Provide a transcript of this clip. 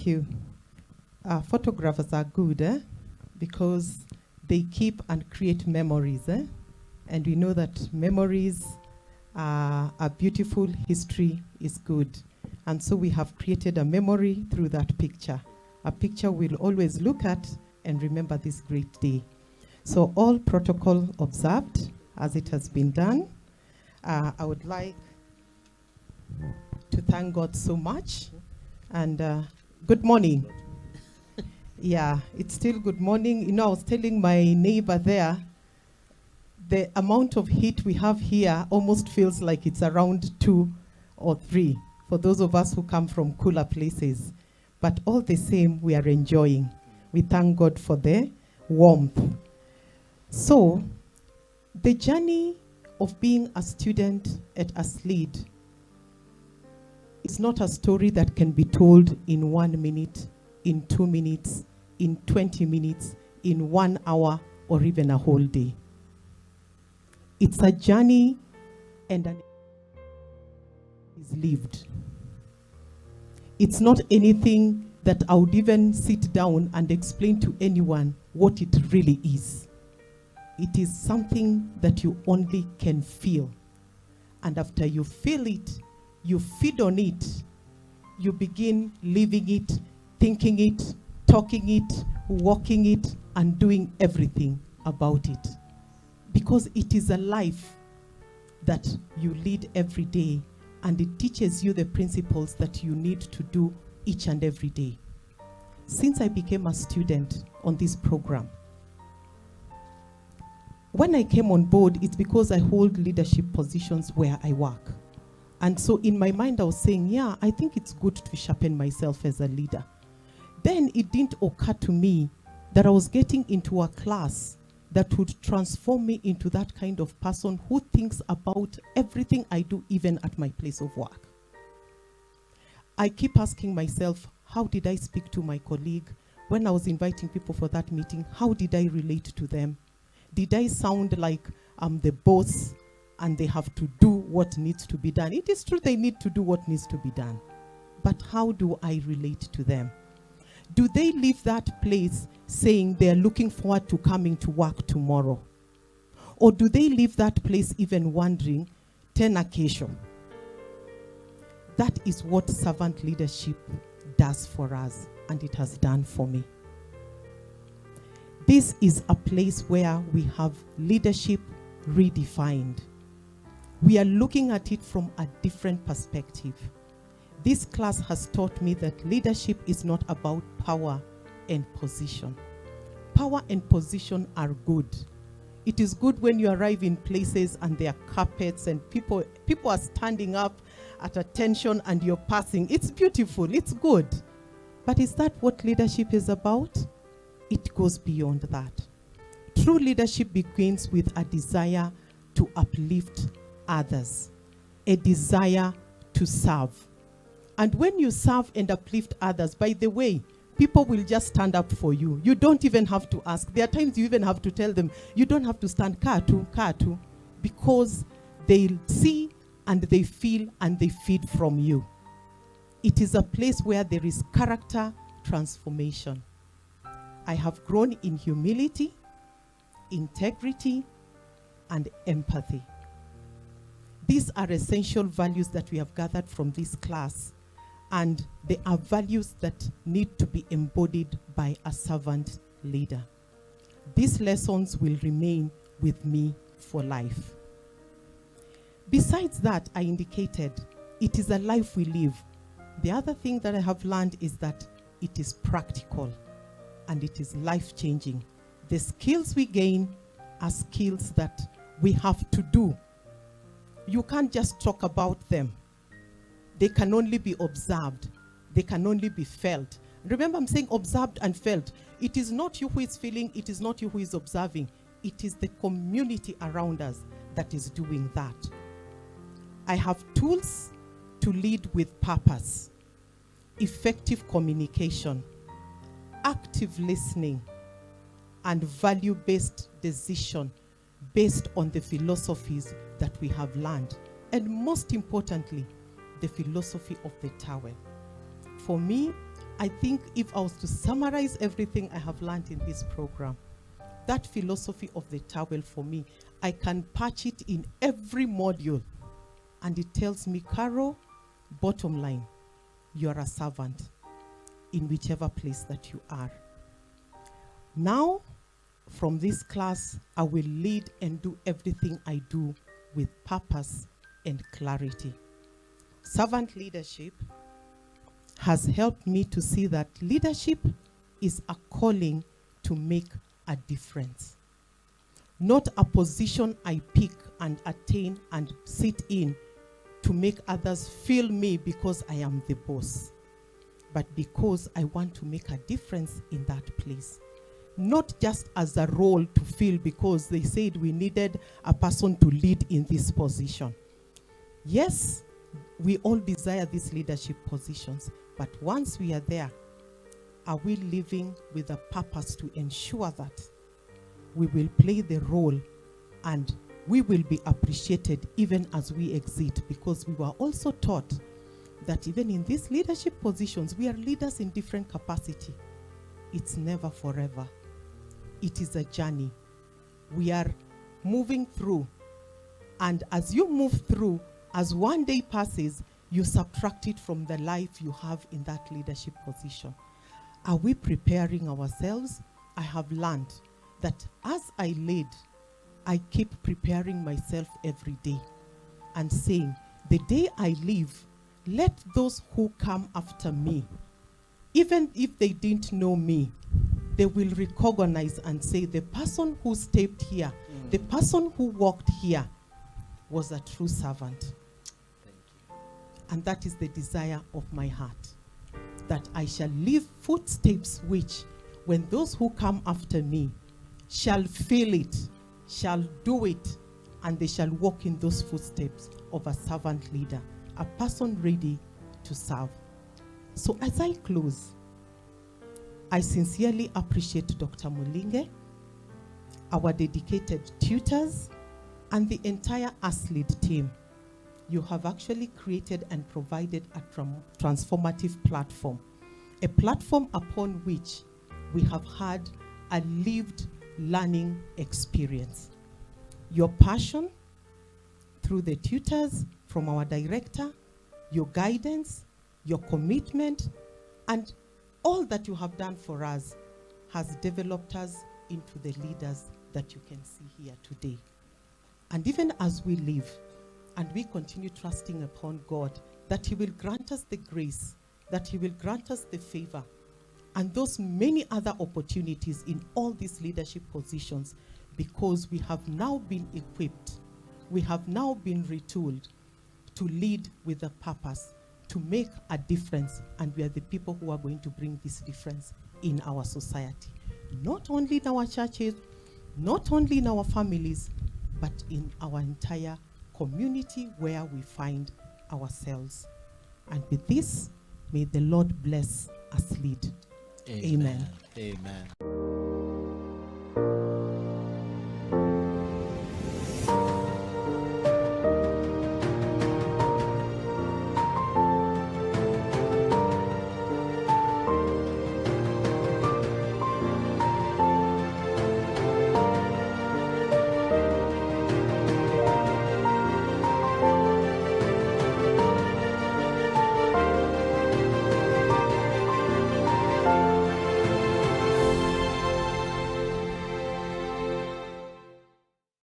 Thank you. Photographers are good because they keep and create memories. And we know that memories are beautiful, history is good. And so we have created a memory through that picture. A picture we'll always look at and remember this great day. So all protocol observed as it has been done. I would like to thank God so much. And good morning. Yeah, it's still good morning. You know, I was telling my neighbor there, the amount of heat we have here almost feels like it's around 2 or 3 for those of us who come from cooler places. But all the same, we are enjoying. We thank God for the warmth. So, the journey of being a student at Aslead is not a story that can be told in 1 minute, in 2 minutes, in 20 minutes, in 1 hour, or even a whole day. It's a journey and an is lived. It's not anything that I would even sit down and explain to anyone what it really is. It is something that you only can feel. And after you feel it, you feed on it, you begin living it, thinking it, talking it, walking it, and doing everything about it. Because it is a life that you lead every day, and it teaches you the principles that you need to do each and every day. Since I became a student on this program, when I came on board, it's because I hold leadership positions where I work. And so in my mind, I was saying, yeah, I think it's good to sharpen myself as a leader. Then it didn't occur to me that I was getting into a class that would transform me into that kind of person who thinks about everything I do, even at my place of work. I keep asking myself, how did I speak to my colleague? When I was inviting people for that meeting, how did I relate to them? Did I sound like I'm the boss and they have to do what needs to be done? It is true they need to do what needs to be done. But how do I relate to them? Do they leave that place saying they're looking forward to coming to work tomorrow? Or do they leave that place even wondering, occasion? That is what servant leadership does for us, and it has done for me. This is a place where we have leadership redefined. We are looking at it from a different perspective. This class has taught me that leadership is not about power and position. Power and position are good. It is good when you arrive in places and there are carpets and people are standing up at attention and you're passing. It's beautiful, it's good. But is that what leadership is about? It goes beyond that. True leadership begins with a desire to uplift others, a desire to serve. And when you serve and uplift others, by the way, people will just stand up for you. You don't even have to ask. There are times you even have to tell them, you don't have to stand katu, because they see and they feel and they feed from you. It is a place where there is character transformation. I have grown in humility, integrity, and empathy. These are essential values that we have gathered from this class, and they are values that need to be embodied by a servant leader. These lessons will remain with me for life. Besides that, I indicated, it is a life we live. The other thing that I have learned is that it is practical and it is life-changing. The skills we gain are skills that we have to do. You can't just talk about them. They can only be observed. They can only be felt. Remember, I'm saying observed and felt. It is not you who is feeling, it is not you who is observing. It is the community around us that is doing that. I have tools to lead with purpose, effective communication, active listening, and value-based decision based on the philosophies that we have learned. And most importantly, the philosophy of the towel. For me, I think if I was to summarize everything I have learned in this program, that philosophy of the towel for me, I can patch it in every module. And it tells me, Caro, bottom line, you are a servant in whichever place that you are. Now, from this class, I will lead and do everything I do with purpose and clarity. Servant leadership has helped me to see that leadership is a calling to make a difference. Not a position I pick and attain and sit in to make others feel me because I am the boss, but because I want to make a difference in that place. Not just as a role to fill because they said we needed a person to lead in this position. Yes, we all desire these leadership positions, but once we are there, are we living with a purpose to ensure that we will play the role and we will be appreciated even as we exit? Because we were also taught that even in these leadership positions, we are leaders in different capacity. It's never forever. It is a journey. We are moving through. And as you move through, as one day passes, you subtract it from the life you have in that leadership position. Are we preparing ourselves? I have learned that as I lead, I keep preparing myself every day and saying, the day I leave, let those who come after me, even if they didn't know me, they will recognize and say, the person who stepped here, the person who walked here was a true servant. Thank you. And that is the desire of my heart, that I shall leave footsteps which, when those who come after me shall feel it, shall do it, and they shall walk in those footsteps of a servant leader, a person ready to serve. So as I close, I sincerely appreciate Dr. Mulinge, our dedicated tutors, and the entire Aslead team. You have actually created and provided a transformative platform, a platform upon which we have had a lived learning experience. Your passion through the tutors, from our director, your guidance, your commitment, and all that you have done for us has developed us into the leaders that you can see here today. And even as we live and we continue trusting upon God, that He will grant us the grace, that He will grant us the favor, and those many other opportunities in all these leadership positions, because we have now been equipped, we have now been retooled to lead with a purpose, to make a difference, and we are the people who are going to bring this difference in our society. Not only in our churches, not only in our families, but in our entire community where we find ourselves. And with this, may the Lord bless Aslead. Amen. Amen. Amen.